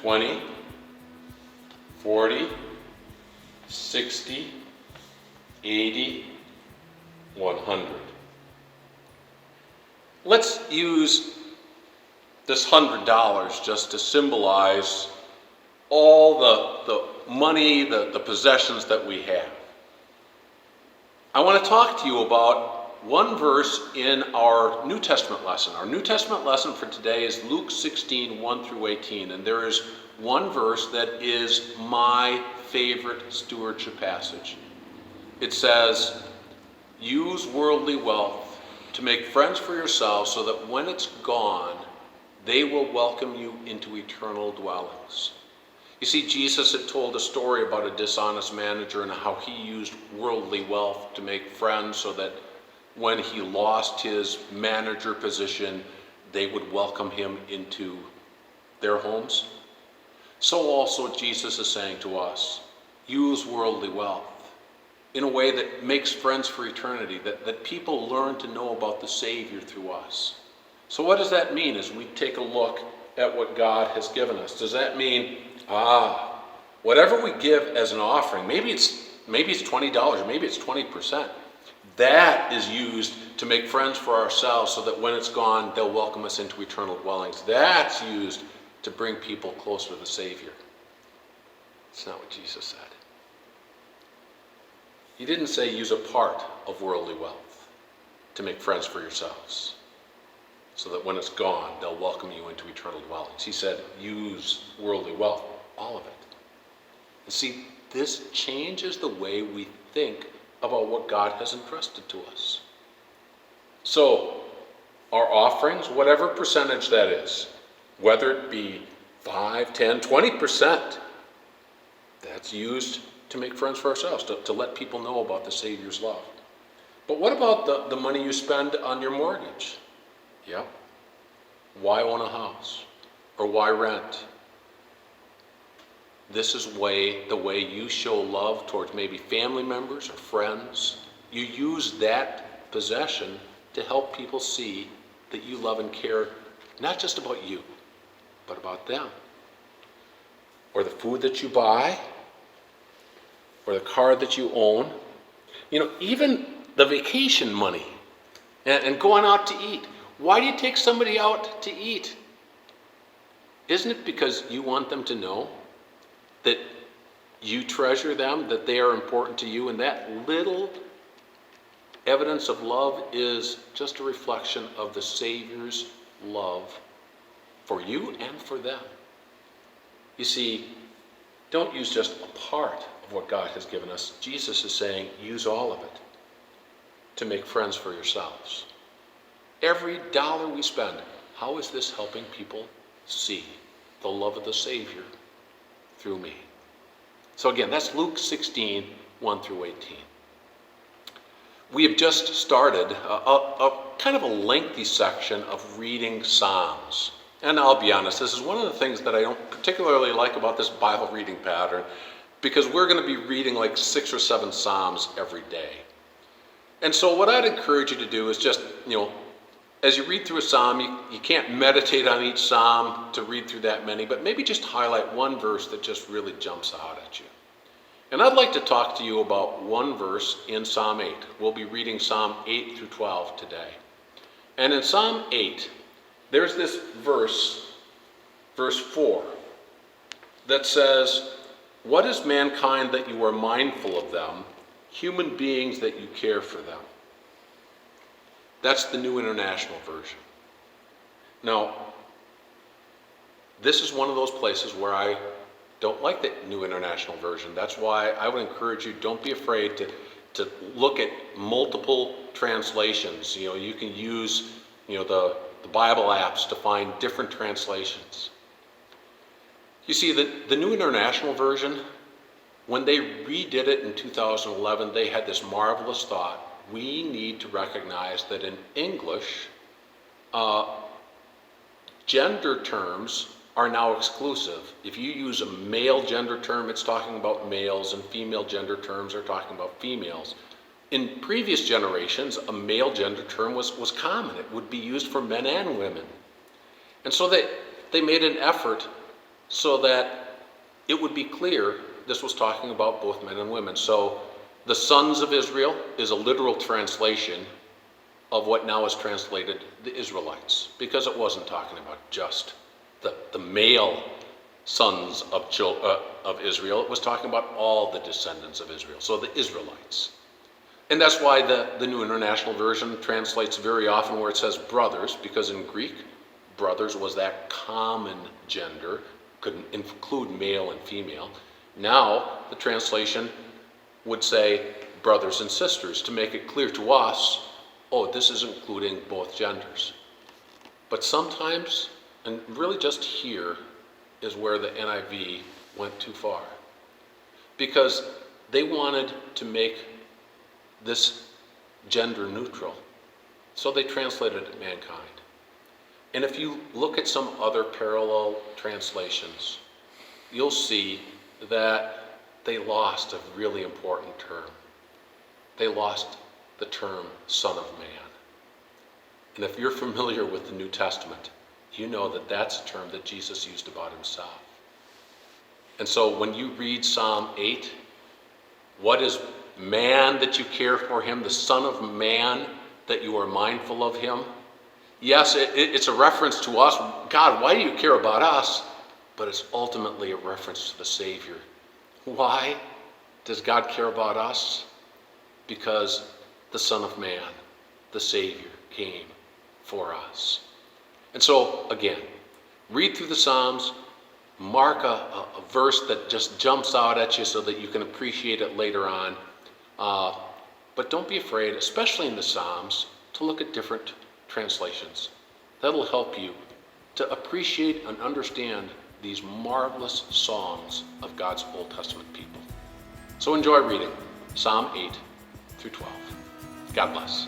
20, 40, 60, 80, 100. Let's use this $100 just to symbolize all the money, the possessions that we have. I want to talk to you about one verse in our New Testament lesson. Our New Testament lesson for today is Luke 16, 1 through 18. And there is one verse that is my favorite stewardship passage. It says, use worldly wealth to make friends for yourselves so that when it's gone, they will welcome you into eternal dwellings. You see, Jesus had told a story about a dishonest manager and how he used worldly wealth to make friends so that when he lost his manager position, they would welcome him into their homes. So also Jesus is saying to us, use worldly wealth in a way that makes friends for eternity, that people learn to know about the Savior through us. So what does that mean as we take a look at what God has given us? Does that mean, whatever we give as an offering, maybe it's $20 or maybe it's 20%, that is used to make friends for ourselves so that when it's gone, they'll welcome us into eternal dwellings. That's used to bring people closer to the Savior. It's not what Jesus said. He didn't say use a part of worldly wealth to make friends for yourselves so that when it's gone, they'll welcome you into eternal dwellings. He said use worldly wealth, all of it. And see, this changes the way we think about what God has entrusted to us. So, our offerings, whatever percentage that is, whether it be 5, 10, 20%, that's used to make friends for ourselves, to let people know about the Savior's love. But what about the money you spend on your mortgage? Yep. Why own a house? Or why rent? This is the way you show love towards maybe family members or friends. You use that possession to help people see that you love and care not just about you, but about them. Or the food that you buy, or the car that you own. Even the vacation money and going out to eat. Why do you take somebody out to eat? Isn't it because you want them to know that you treasure them, that they are important to you, and that little evidence of love is just a reflection of the Savior's love for you and for them? You see, don't use just a part of what God has given us. Jesus is saying, use all of it to make friends for yourselves. Every dollar we spend, how is this helping people see the love of the Savior through me? So again, that's Luke 16, 1 through 18. We have just started a kind of a lengthy section of reading Psalms. And I'll be honest, this is one of the things that I don't particularly like about this Bible reading pattern, because we're going to be reading like 6 or 7 Psalms every day. And so what I'd encourage you to do is just, as you read through a Psalm, you can't meditate on each Psalm to read through that many, but maybe just highlight one verse that just really jumps out at you. And I'd like to talk to you about one verse in Psalm 8. We'll be reading Psalm 8 through 12 today. And in Psalm 8, there's this verse 4, that says, "What is mankind that you are mindful of them, human beings that you care for them?" That's the New International Version. Now, this is one of those places where I don't like the New International Version. That's why I would encourage you, don't be afraid to look at multiple translations. You can use the Bible apps to find different translations. You see, the New International Version, when they redid it in 2011, they had this marvelous thought. We need to recognize that in English, gender terms are now exclusive. If you use a male gender term, it's talking about males, and female gender terms are talking about females. In previous generations, a male gender term was common. It would be used for men and women. And so they made an effort so that it would be clear this was talking about both men and women. So the sons of Israel is a literal translation of what now is translated the Israelites, because it wasn't talking about just the male sons of Israel. It was talking about all the descendants of Israel, so the Israelites. And that's why the New International Version translates very often where it says brothers, because in Greek, brothers was that common gender, could include male and female. Now, the translation would say brothers and sisters to make it clear to us, oh, this is including both genders. But sometimes, and really just here, is where the NIV went too far. Because they wanted to make this gender neutral. So they translated it mankind. And if you look at some other parallel translations, you'll see that they lost a really important term. They lost the term Son of Man. And if you're familiar with the New Testament, you know that that's a term that Jesus used about himself. And so when you read Psalm 8, what is man that you care for him, the Son of Man that you are mindful of him? Yes, it's a reference to us. God, why do you care about us? But it's ultimately a reference to the Savior. Why does God care about us? Because the Son of Man, the Savior, came for us. And so, again, read through the Psalms, mark a verse that just jumps out at you so that you can appreciate it later on. But don't be afraid, especially in the Psalms, to look at different translations. That'll help you to appreciate and understand these marvelous songs of God's Old Testament people. So enjoy reading Psalm 8 through 12. God bless.